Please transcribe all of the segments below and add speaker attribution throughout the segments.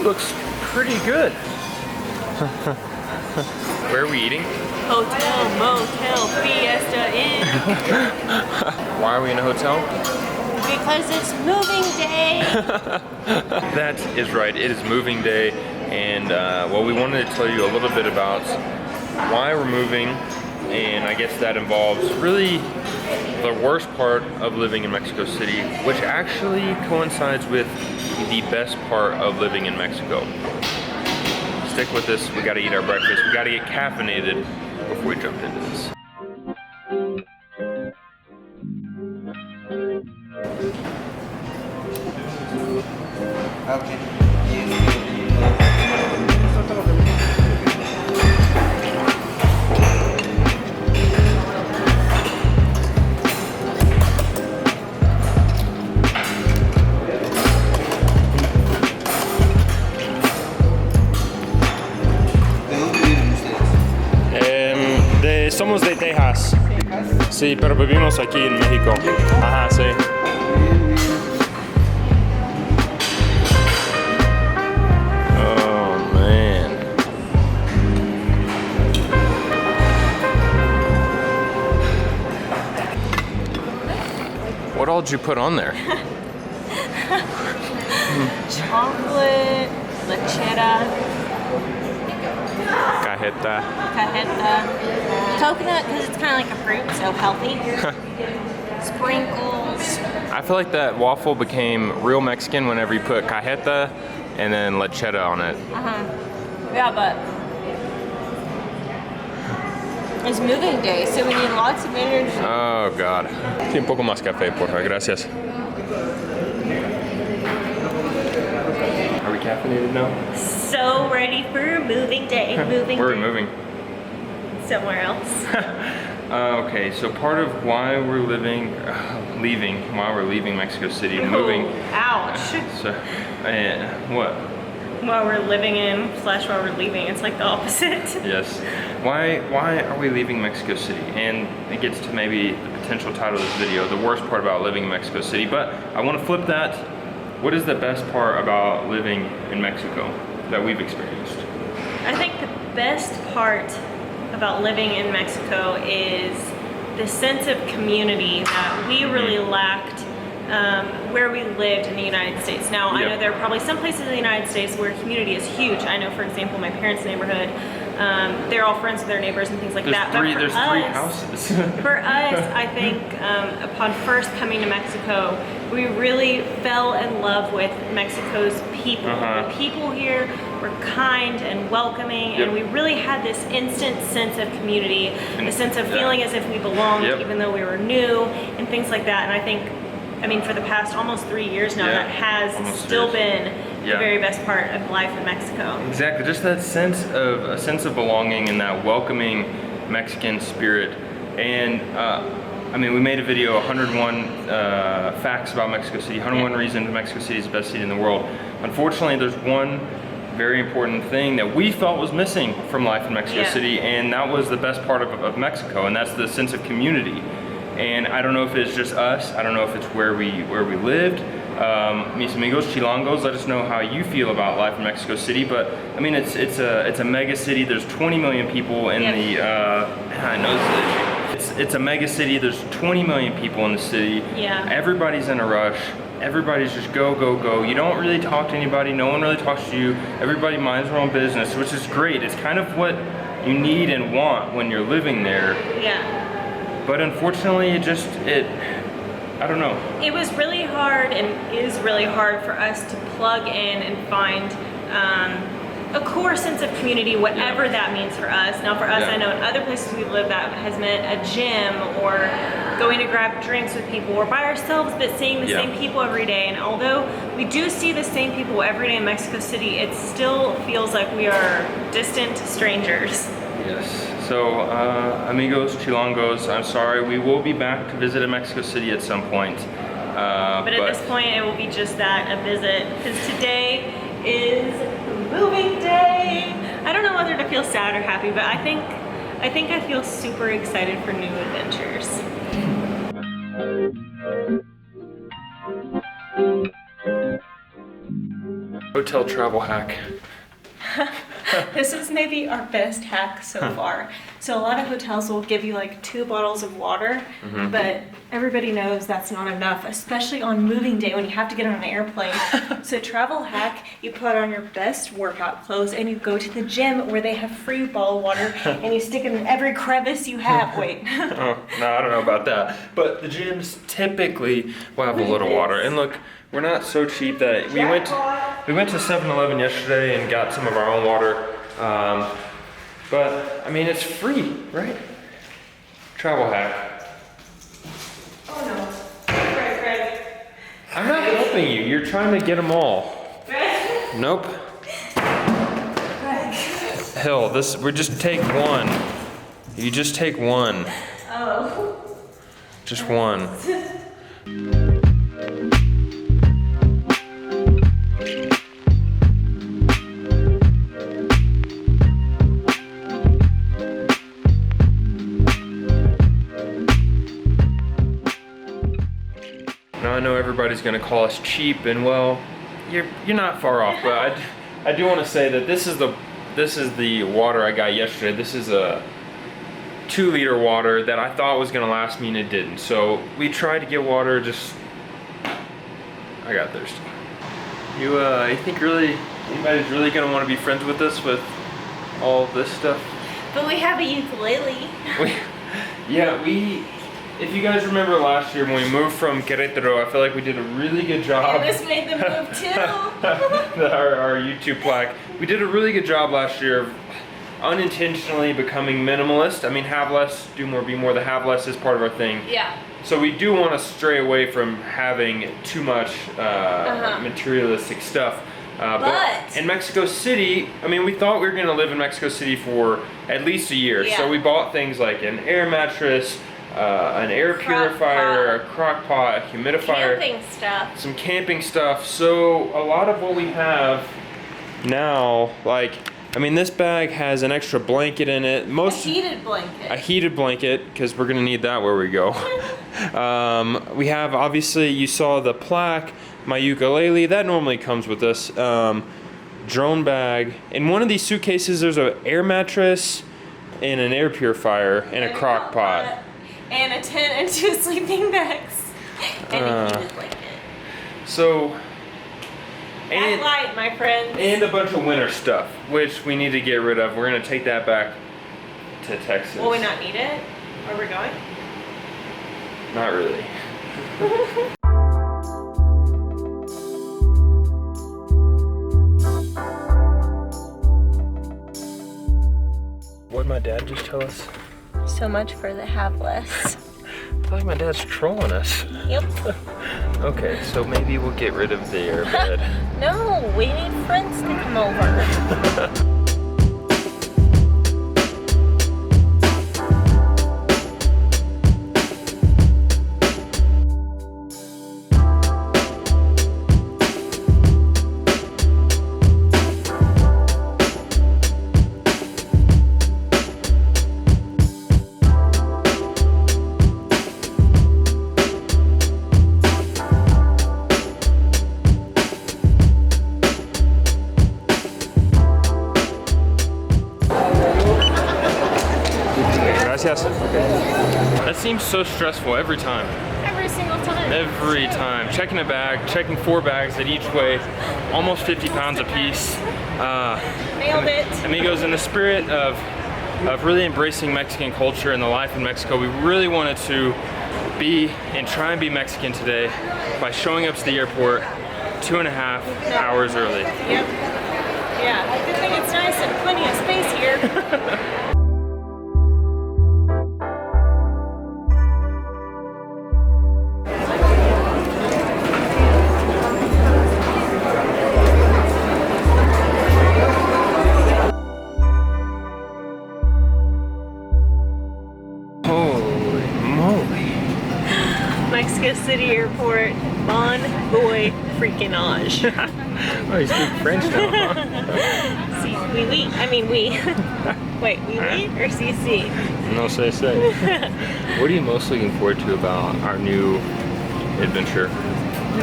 Speaker 1: food looks pretty good. Where are we eating?
Speaker 2: Hotel, motel, Fiesta Inn.
Speaker 1: Why are we in a hotel?
Speaker 2: Because it's moving day.
Speaker 1: That is right, it is moving day. And well, we wanted to tell you a little bit about why we're moving. And I guess that involves really the worst part of living in Mexico City, which actually coincides with the best part of living in Mexico. Stick with us, we gotta eat our breakfast, we gotta get caffeinated before we jump into this. Somos de Texas. Sí, pero vivimos aquí en México. Ajá, sí. Oh, man. What all did you put on there?
Speaker 2: Chocolate, lechera.
Speaker 1: Cajeta.
Speaker 2: Coconut, because it's kind of like a fruit, so healthy. Sprinkles.
Speaker 1: I feel like that waffle became real Mexican whenever you put cajeta and then lechera on it.
Speaker 2: Yeah, but it's moving day, so we need lots of energy.
Speaker 1: Oh, God. Sí, un poco más café, por favor. Gracias. Are we caffeinated now?
Speaker 2: So ready for moving day.
Speaker 1: Where are we moving?
Speaker 2: Somewhere else.
Speaker 1: Okay, so part of why we're leaving Mexico City, moving.
Speaker 2: Ouch.
Speaker 1: So, what?
Speaker 2: While we're living in / while we're leaving, it's like the opposite.
Speaker 1: Yes. Why are we leaving Mexico City? And it gets to maybe the potential title of this video, the worst part about living in Mexico City. But I want to flip that. What is the best part about living in Mexico that we've experienced?
Speaker 2: I think the best part about living in Mexico is the sense of community that we really lacked where we lived in the United States. Now, I know there are probably some places in the United States where community is huge. I know, for example, my parents' neighborhood, they're all friends with their neighbors and things like that.
Speaker 1: There's three houses.
Speaker 2: For us, I think upon first coming to Mexico, we really fell in love with Mexico's people. The people here were kind and welcoming, and we really had this instant sense of community, a sense of feeling as if we belonged, even though we were new, and things like that. And I think, I mean, for the past almost 3 years now, that has still been the very best part of life in Mexico.
Speaker 1: Exactly, just that sense of belonging and that welcoming Mexican spirit. And I mean, we made a video, 101 facts about Mexico City, 101 reasons Mexico City is the best city in the world. Unfortunately, there's one very important thing that we felt was missing from life in Mexico City, and that was the best part of Mexico, and that's the sense of community. And I don't know if it's just us, I don't know if it's where we lived. Mis amigos chilangos, let us know how you feel about life in Mexico City. But I mean, it's a mega city. There's 20 million people in the I know it's a mega city. There's 20 million people in the city. Everybody's in a rush. Everybody's just go, go, go. You don't really talk to anybody. No one really talks to you. Everybody minds their own business, which is great. It's kind of what you need and want when you're living there. But unfortunately, I don't know. It
Speaker 2: was really hard and is really hard for us to plug in and find a core sense of community, whatever that means for us. Now for us, I know in other places we've lived that has meant a gym or going to grab drinks with people or by ourselves, but seeing the same people every day. And although we do see the same people every day in Mexico City, it still feels like we are distant strangers.
Speaker 1: Yes. So, amigos, chilangos, I'm sorry, we will be back to visit Mexico City at some point.
Speaker 2: But at this point, it will be just that, a visit, because today is moving day. I don't know whether to feel sad or happy, but I think I feel super excited for new adventures.
Speaker 1: hotel travel hack.
Speaker 2: This is maybe our best hack so far. So a lot of hotels will give you like 2 bottles of water, but everybody knows that's not enough, especially on moving day when you have to get on an airplane. So travel hack, you put on your best workout clothes and you go to the gym where they have free bottled water and you stick it in every crevice you have. Wait.
Speaker 1: Oh, no, I don't know about that. But the gyms typically will have a little water. And look, we're not so cheap that we went to 7-Eleven yesterday and got some of our own water. But I mean, it's free, right? Travel hack.
Speaker 2: Oh no. Greg.
Speaker 1: I'm not helping you. You're trying to get them all. Nope. Hill, we just take one. You just take one.
Speaker 2: Oh.
Speaker 1: Just one. Now I know everybody's gonna call us cheap, and well, you're not far off, but I do want to say that this is the water I got yesterday. This is a 2-liter water that I thought was gonna last me and it didn't. So we tried to get water, I got thirsty. You think anybody's really gonna want to be friends with us with all this stuff?
Speaker 2: But we have a ukulele.
Speaker 1: If you guys remember last year when we moved from Querétaro, I feel like we did a really good job.
Speaker 2: And this made them move too.
Speaker 1: our YouTube plaque. We did a really good job last year of unintentionally becoming minimalist. I mean, have less, do more, be more. The have less is part of our thing.
Speaker 2: Yeah.
Speaker 1: So we do want to stray away from having too much materialistic stuff. But in Mexico City, I mean, we thought we were going to live in Mexico City for at least a year.
Speaker 2: Yeah.
Speaker 1: So we bought things like an air mattress, an air purifier, a crock pot, a humidifier.
Speaker 2: Camping stuff.
Speaker 1: Some camping stuff. So a lot of what we have now, like, I mean, this bag has an extra blanket in it.
Speaker 2: A heated blanket.
Speaker 1: A heated blanket, because we're gonna need that where we go. We have, obviously, you saw the plaque, my ukulele, that normally comes with us. Drone bag. In one of these suitcases, there's an air mattress and an air purifier and a crock pot.
Speaker 2: And a tent and 2 sleeping bags. And a heated blanket.
Speaker 1: So,
Speaker 2: Back light, my friends.
Speaker 1: And a bunch of winter stuff, which we need to get rid of. We're gonna take that back to Texas.
Speaker 2: Will we not need it? Where we're going?
Speaker 1: Not really. What'd my dad just tell us?
Speaker 2: So much for the have less.
Speaker 1: I feel like my dad's trolling us.
Speaker 2: Yep.
Speaker 1: Okay, so maybe we'll get rid of the airbed.
Speaker 2: No, we need friends to come over.
Speaker 1: Gracias. That seems so stressful every time.
Speaker 2: Every single time.
Speaker 1: Every time. Checking a bag, checking 4 bags that each weigh almost 50 pounds a piece.
Speaker 2: Nailed it.
Speaker 1: Amigos, in the spirit of really embracing Mexican culture and the life in Mexico, we really wanted to try and be Mexican today by showing up to the airport 2.5 hours early.
Speaker 2: Yep. Yeah, good thing it's nice and plenty of space here. Mexico City Airport, bon voy freaking-age.
Speaker 1: Oh, you speak French now, huh?
Speaker 2: Si, oui, oui. I mean, oui. Wait, oui, oui, or si, si?
Speaker 1: No say. What are you most looking forward to about our new adventure?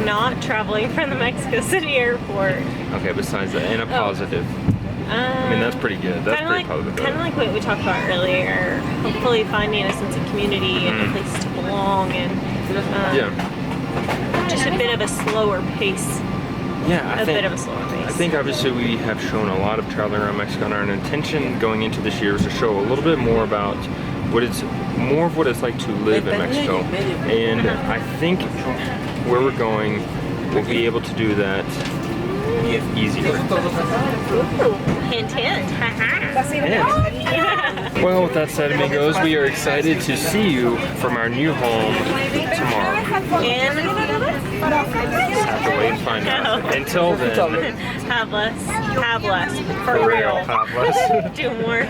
Speaker 2: not traveling from the Mexico City airport.
Speaker 1: Okay, besides that, and a positive. I mean, that's pretty good. That's pretty positive.
Speaker 2: Kind of like what we talked about earlier. Hopefully finding a sense of community and a place to belong, and just a bit of a slower pace.
Speaker 1: Yeah,
Speaker 2: a bit of a slower pace.
Speaker 1: I think obviously we have shown a lot of traveling around Mexico, and our intention going into this year is to show a little bit more about more of what it's like to live in Mexico. And I think where we're going, we'll be able to do that easier.
Speaker 2: Hint, hint.
Speaker 1: Well, with that said, amigos, we are excited to see you from our new home tomorrow.
Speaker 2: And
Speaker 1: Have to wait and find out. Until then,
Speaker 2: have less. For
Speaker 1: for
Speaker 2: real.
Speaker 1: real, have less.
Speaker 2: Do more.